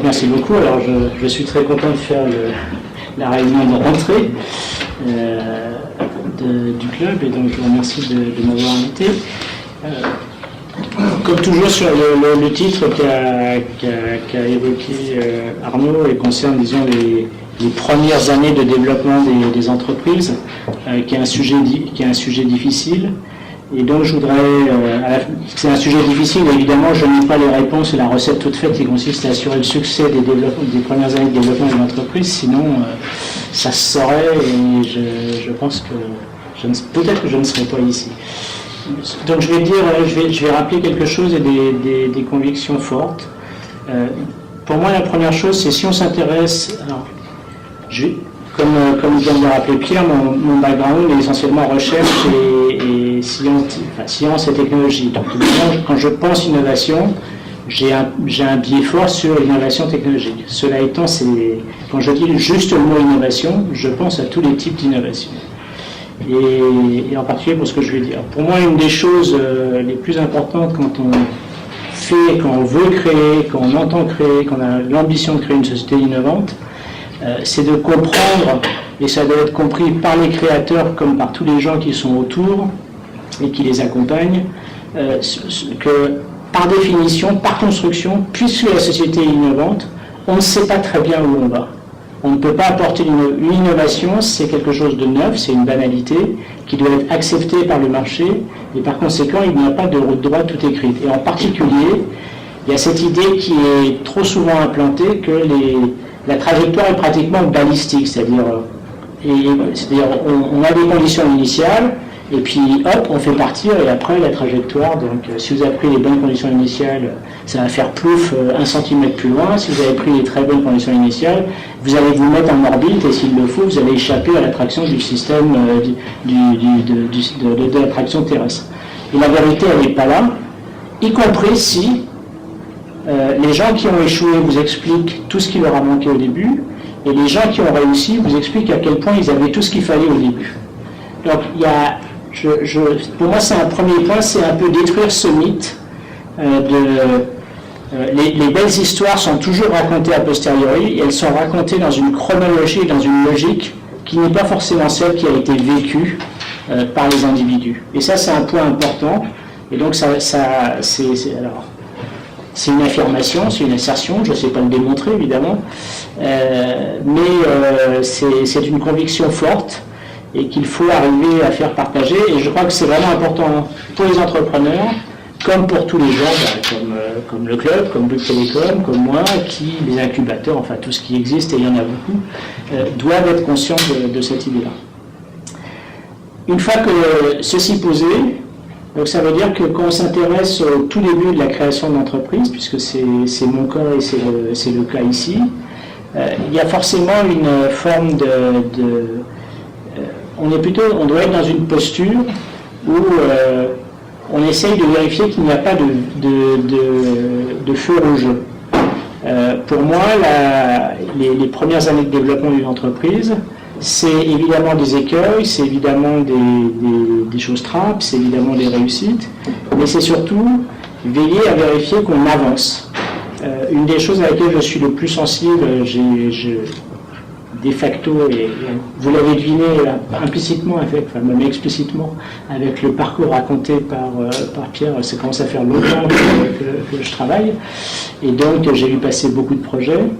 Donc merci beaucoup. Alors je suis très content de faire la réunion de rentrée du club et donc je vous remercie de m'avoir invité. Comme toujours sur le titre qu'a évoqué Arnaud et concerne, disons, les premières années de développement des entreprises, qui est un sujet difficile. Et donc je voudrais, c'est un sujet difficile, évidemment je n'ai pas les réponses et la recette toute faite qui consiste à assurer le succès des premières années de développement d'une entreprise, sinon ça se saurait et je pense que peut-être que je ne serai pas ici. Donc je vais rappeler quelque chose et des convictions fortes. Pour moi la première chose c'est si on s'intéresse, comme vient de le rappeler Pierre, mon background est essentiellement recherche et science et technologie. Donc quand je pense innovation, j'ai un biais fort sur l'innovation technologique. Cela étant, quand je dis juste le mot innovation, je pense à tous les types d'innovation. Et en particulier pour ce que je vais dire. Pour moi, une des choses les plus importantes quand on veut créer, quand on entend créer, quand on a l'ambition de créer une société innovante, c'est de comprendre, et ça doit être compris par les créateurs comme par tous les gens qui sont autour et qui les accompagnent, que par définition, par construction, puisque la société est innovante, on ne sait pas très bien où on va. On ne peut pas apporter une innovation, c'est quelque chose de neuf, c'est une banalité qui doit être acceptée par le marché et par conséquent il n'y a pas de route droite toute écrite. Et en particulier, il y a cette idée qui est trop souvent implantée que la trajectoire est pratiquement balistique, c'est-à-dire on a des conditions initiales et puis hop, on fait partir et après la trajectoire, donc si vous avez pris les bonnes conditions initiales, ça va faire plouf 1 centimètre plus loin, si vous avez pris les très bonnes conditions initiales, vous allez vous mettre en orbite et s'il le faut, vous allez échapper à l'attraction du système de l'attraction terrestre. Et la vérité, elle n'est pas là, y compris si les gens qui ont échoué vous expliquent tout ce qui leur a manqué au début, et les gens qui ont réussi vous expliquent à quel point ils avaient tout ce qu'il fallait au début. Donc il y a, pour moi c'est un premier point, c'est un peu détruire ce mythe les belles histoires sont toujours racontées a posteriori, et elles sont racontées dans une chronologie, dans une logique qui n'est pas forcément celle qui a été vécue par les individus. Et ça c'est un point important, et donc c'est une affirmation, c'est une assertion, je ne sais pas le démontrer évidemment, mais c'est une conviction forte et qu'il faut arriver à faire partager. Et je crois que c'est vraiment important pour les entrepreneurs, comme pour tous les gens, comme le club, comme Bouygues Télécom, comme moi, les incubateurs, enfin tout ce qui existe, et il y en a beaucoup, doivent être conscients de cette idée-là. Une fois que ceci posé, donc ça veut dire que quand on s'intéresse au tout début de la création de l'entreprise, puisque c'est mon cas et c'est le cas ici, il y a forcément une forme on doit être dans une posture où on essaye de vérifier qu'il n'y a pas de feu rouge. Pour moi, les premières années de développement d'une entreprise, c'est évidemment des écueils, c'est évidemment des choses trappes, c'est évidemment des réussites, mais c'est surtout veiller à vérifier qu'on avance. Une des choses à laquelle je suis le plus sensible, de facto, et vous l'avez deviné implicitement, même explicitement, avec le parcours raconté par Pierre, ça commence à faire longtemps que je travaille, et donc j'ai vu passer beaucoup de projets.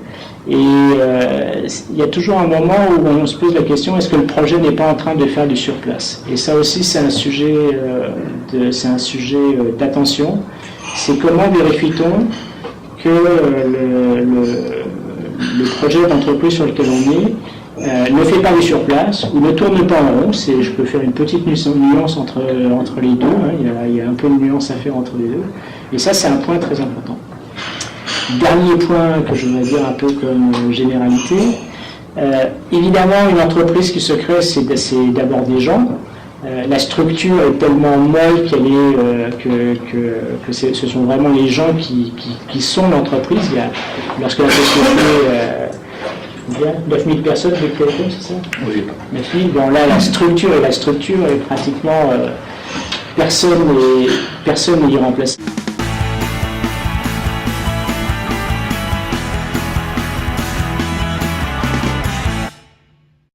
Et il y a toujours un moment où on se pose la question, est-ce que le projet n'est pas en train de faire du surplace? Et ça aussi c'est un sujet d'attention. C'est comment vérifie-t-on que le projet d'entreprise sur lequel on est ne fait pas du surplace ou ne tourne pas en rond. Je peux faire une petite nuance entre les deux, hein. Il y a un peu de nuance à faire entre les deux. Et ça c'est un point très important. Dernier point que je voudrais dire un peu comme généralité, évidemment une entreprise qui se crée c'est d'abord des gens, la structure est tellement molle que ce sont vraiment les gens qui sont l'entreprise. Lorsque la société 9000 personnes, c'est ça? Oui. 9000, bon là la structure est pratiquement personne n'est irremplaçable.